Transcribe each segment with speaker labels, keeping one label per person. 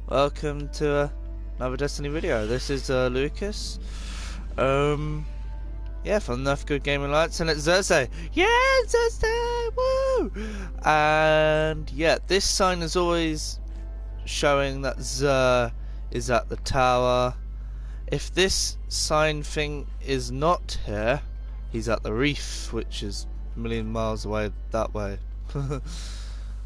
Speaker 1: Welcome to another Destiny video. This is Lucas. Yeah, from Enough Good Gaming Lights, and it's Thursday. Yeah, it's Thursday! Woo! And yeah, this sign is always showing that Xur is at the tower. If this sign thing is not here, he's at the reef, which is a million miles away that way.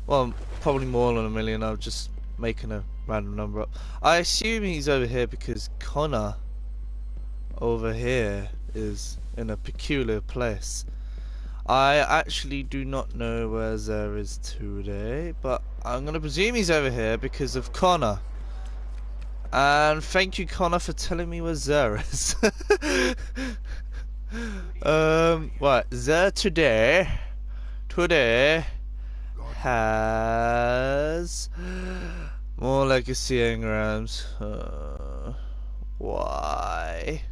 Speaker 1: Well, probably more than a million. I'm just making a random number up. I assume he's over here because Connor over here is in a peculiar place. I actually do not know where Xur is today, but I'm going to presume he's over here because of Connor. And thank you, Connor, for telling me where Xur is. Right, Xur today has more legacy engrams. Why?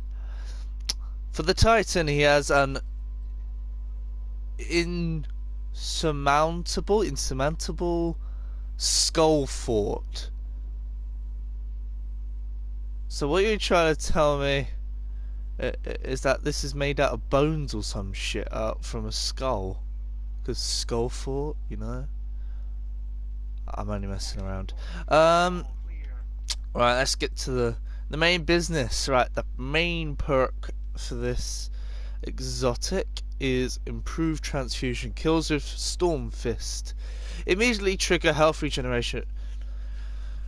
Speaker 1: For the Titan, he has an insurmountable Skullfort. So what you're trying to tell me is that this is made out of bones or some shit out from a skull? Because Skullfort, you know? I'm only messing around. Right, let's get to the main business. Right, the main perk for this exotic is improved transfusion. Kills with Storm Fist. Immediately trigger health regeneration.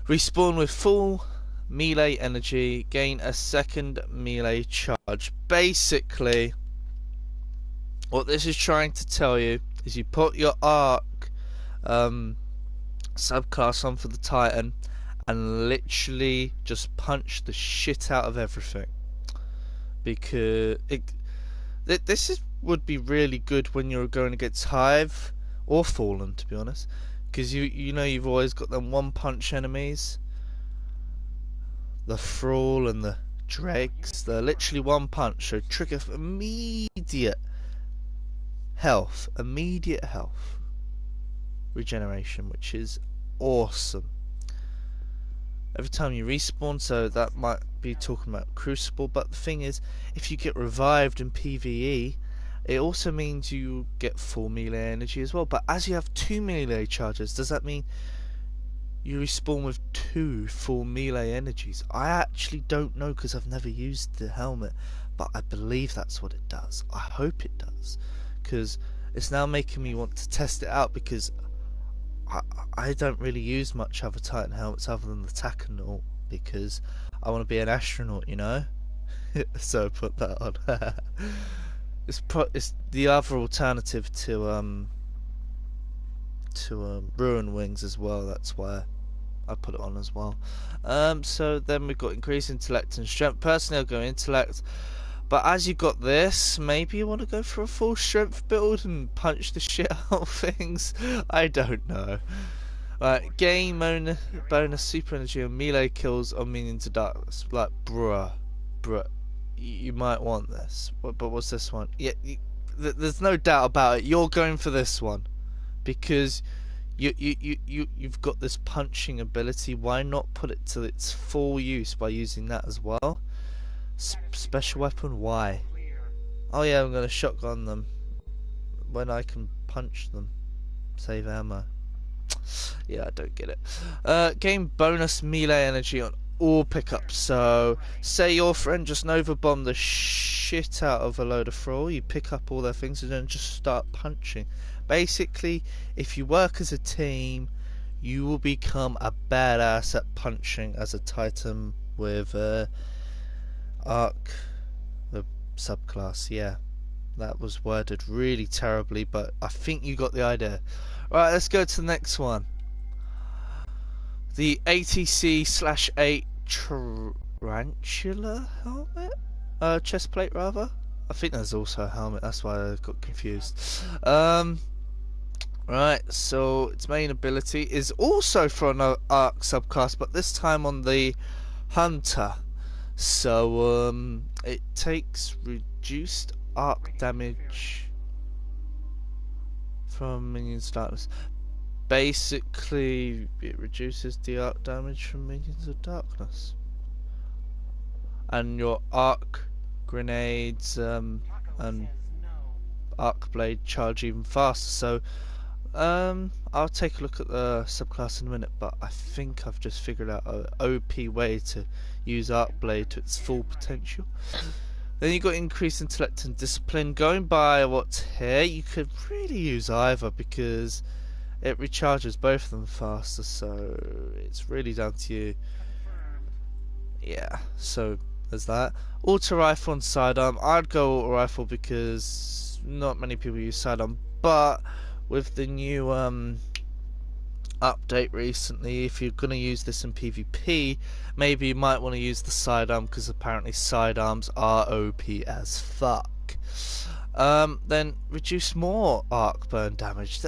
Speaker 1: Respawn with full melee energy. Gain a second melee charge. Basically, what this is trying to tell you is you put your arc subclass on for the Titan and literally just punch the shit out of everything, because this would be really good when you're going against Hive or Fallen, to be honest, because you know you've always got them one punch enemies, the Thrall and the Dregs. They're literally one punch, so trigger for immediate health regeneration, which is awesome every time you respawn. So that might be talking about Crucible, but the thing is, if you get revived in PvE, it also means you get full melee energy as well. But as you have two melee charges, does that mean you respawn with two full melee energies? I actually don't know, because I've never used the helmet, but I believe that's what it does. I hope it does, because it's now making me want to test it out, because I don't really use much other Titan helmets other than the Tackanaut, because I want to be an astronaut, you know. So I put that on. It's the other alternative to Ruin Wings as well. That's why I put it on as well. So then we've got increased intellect and strength. Personally, I'll go intellect. But as you got this, maybe you want to go for a full strength build and punch the shit out of things. I don't know. Right, gain bonus super energy on melee kills on minions of darkness. Like, bruh, you might want this. But what's this one? Yeah, there's no doubt about it. You're going for this one because you've got this punching ability. Why not put it to its full use by using that as well? Special weapon, why? Oh yeah, I'm gonna shotgun them when I can punch them. Save ammo. Yeah, I don't get it. Gain bonus melee energy on all pickups. So, say your friend just Nova bombed the shit out of a load of Thrall, you pick up all their things and then just start punching. Basically, if you work as a team, you will become a badass at punching as a Titan with Arc, the subclass. Yeah, that was worded really terribly, but I think you got the idea. Right, let's go to the next one. The ATC/8 Tarantella helmet? Chest plate rather? I think there's also a helmet, that's why I got confused. Right, so its main ability is also for an Arc subclass, but this time on the Hunter. So it takes reduced arc damage from minions' darkness. basically it reduces the arc damage from minions of darkness, and your arc grenades and arc blade charge even faster. So I'll take a look at the subclass in a minute, but I think I've just figured out an OP way to use arc blade to its full potential. Then you got increased intellect and discipline. Going by what's here, you could really use either because it recharges both of them faster, so it's really down to you. Yeah, so there's that. Auto rifle and sidearm. I'd go auto rifle because not many people use sidearm, but with the new update recently, if you're going to use this in PvP, maybe you might want to use the sidearm because apparently sidearms are OP as fuck. Then reduce more arc burn damage.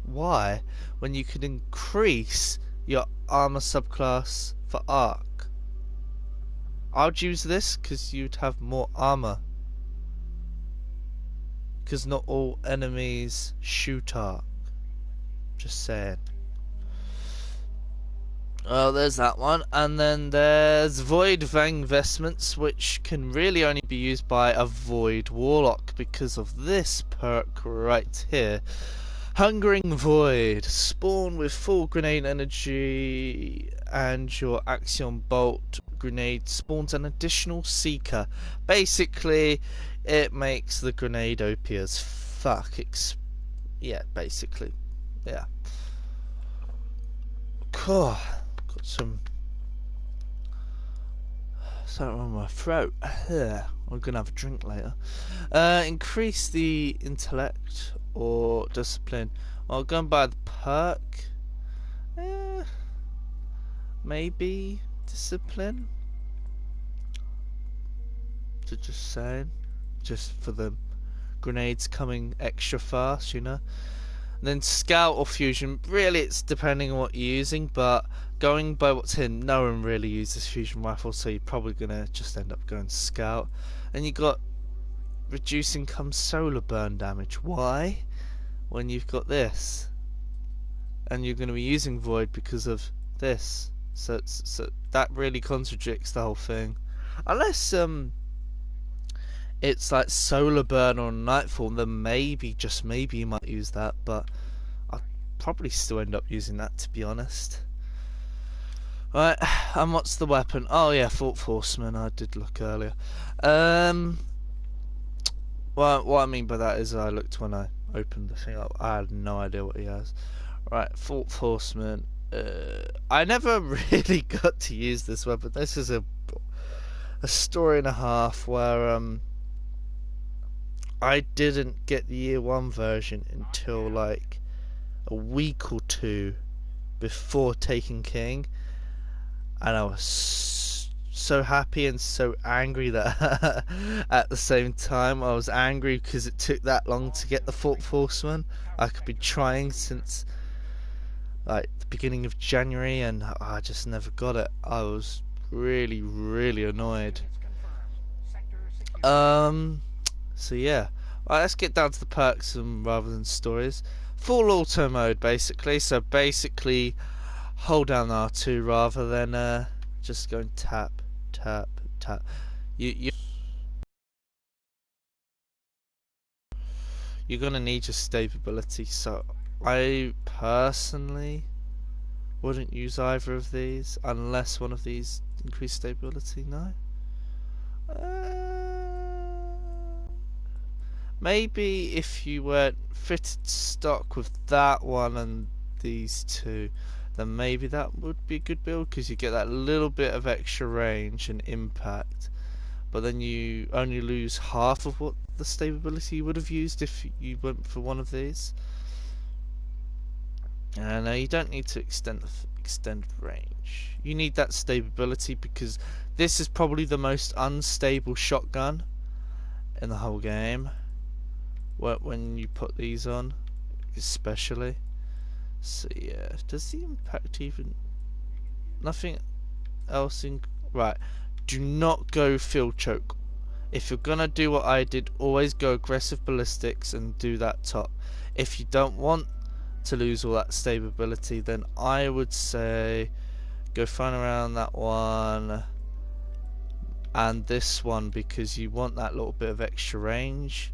Speaker 1: Why? When you can increase your armor subclass for arc. I'd use this because you'd have more armor. Because not all enemies shoot arc. Just saying. Well, there's that one. And then there's Voidfang Vestments, which can really only be used by a Void Warlock because of this perk right here. Hungering Void. Spawn with full grenade energy, and your Axion Bolt grenade spawns an additional Seeker. Basically, it makes the grenade OP as fuck. Yeah, basically. Yeah. Cool. Got something on my throat. I'm gonna have a drink later. Increase the intellect or discipline. Well, going by the perk, maybe discipline. Just saying, just for the grenades coming extra fast, you know. Then scout or fusion, really it's depending on what you're using, but going by what's here, no one really uses fusion rifle, so you're probably gonna just end up going scout. And you got reduce income solar burn damage. Why? When you've got this, and you're going to be using void because of this, so that really contradicts the whole thing. Unless it's like solar burn or nightfall, then maybe, just maybe, you might use that, but I'll probably still end up using that, to be honest. Right, and what's the weapon? Oh yeah, Horseman, I did look earlier. Well, what I mean by that is I looked when I opened the thing up, I had no idea what he has. Right, Horseman. I never really got to use this weapon. This is a story and a half where I didn't get the year 1 version until like a week or two before taking King, and I was so happy and so angry that at the same time I was angry because it took that long to get the Horseman. I could be trying since like the beginning of January and I just never got it. I was really annoyed. So yeah, right, let's get down to the perks rather than stories. Full auto mode basically, so basically hold down R2 rather than just going tap. You're gonna need your stability, so I personally wouldn't use either of these unless one of these increased stability. No. Maybe if you weren't fitted stock with that one and these two, then maybe that would be a good build because you get that little bit of extra range and impact, but then you only lose half of what the stability you would have used if you went for one of these. No, you don't need to extend range. You need that stability because this is probably the most unstable shotgun in the whole game. When you put these on, especially. So yeah, does the impact even? Nothing else in. Right, do not go field choke. If you're gonna do what I did, always go aggressive ballistics and do that top. If you don't want to lose all that stability, then I would say go fun around that one and this one, because you want that little bit of extra range,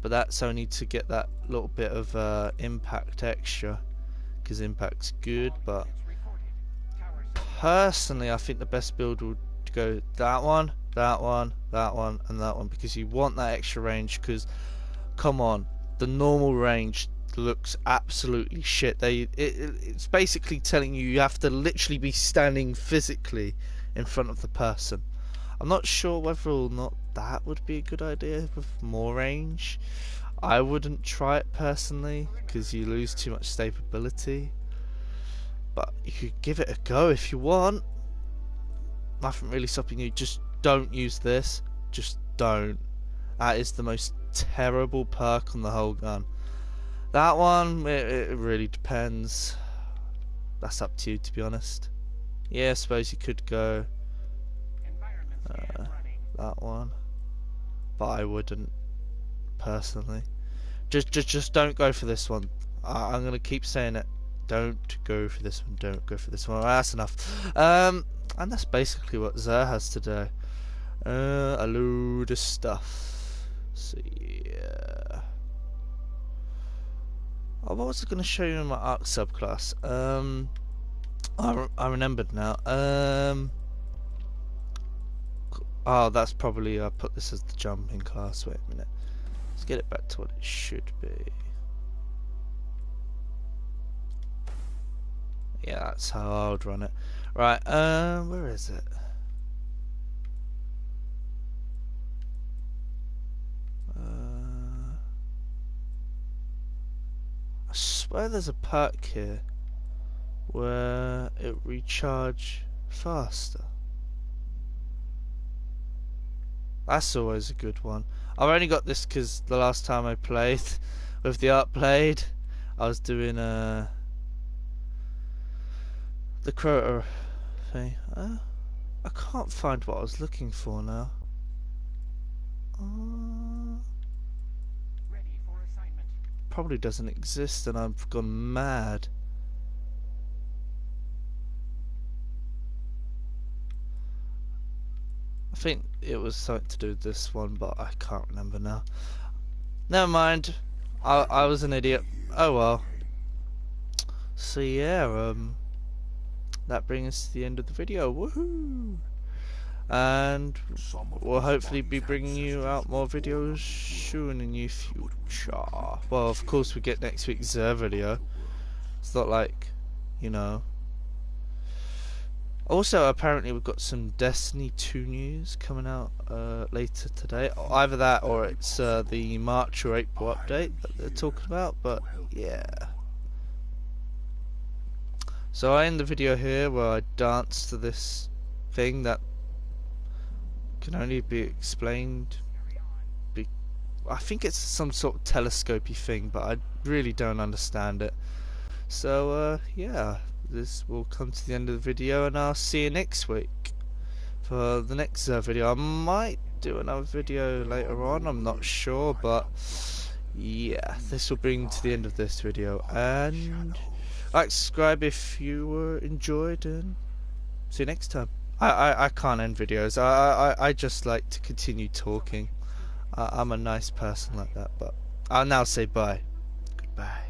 Speaker 1: but that's only to get that little bit of impact extra, because impact's good. But personally I think the best build would go that one, that one, that one, and that one, because you want that extra range. Because come on, the normal range looks absolutely shit. It's basically telling you have to literally be standing physically in front of the person. I'm not sure whether or not that would be a good idea with more range. I wouldn't try it personally, because you lose too much stability, but you could give it a go if you want. Nothing really stopping you. Just don't use this. Just don't. That is the most terrible perk on the whole gun. That one, it really depends. That's up to you, to be honest. Yeah, I suppose you could go that one, but I wouldn't personally. Just don't go for this one. I'm gonna keep saying it. Don't go for this one. Don't go for this one. Right, that's enough. And that's basically what Xur has today. A load of stuff. So yeah. Oh, what was I going to show you in my Arc subclass? I remembered now. Oh, that's probably, I put this as the jumping class. Wait a minute. Let's get it back to what it should be. Yeah, that's how I would run it. Right, where is it? I swear there's a perk here where it recharge faster. That's always a good one. I've only got this because the last time I played with the Art Blade, I was doing the Crota thing. I can't find what I was looking for now. Probably doesn't exist and I've gone mad. I think it was something to do with this one, but I can't remember now. Never mind. I was an idiot. Oh well. So yeah, that brings us to the end of the video. Woohoo! And we'll hopefully be bringing you out more videos soon in the future. Well, of course we get next week's Xur video. It's not like, you know. Also, apparently we've got some Destiny 2 news coming out later today. Either that or it's the March or April update that they're talking about, but yeah. So I end the video here where I dance to this thing that can only be explained. I think it's some sort of telescopy thing, but I really don't understand it. So yeah, this will come to the end of the video, and I'll see you next week for the next video. I might do another video later on, I'm not sure, but yeah, this will bring to the end of this video. And like, subscribe if you enjoyed, and see you next time. I can't end videos. I just like to continue talking. I'm a nice person like that, but I'll now say bye. Goodbye.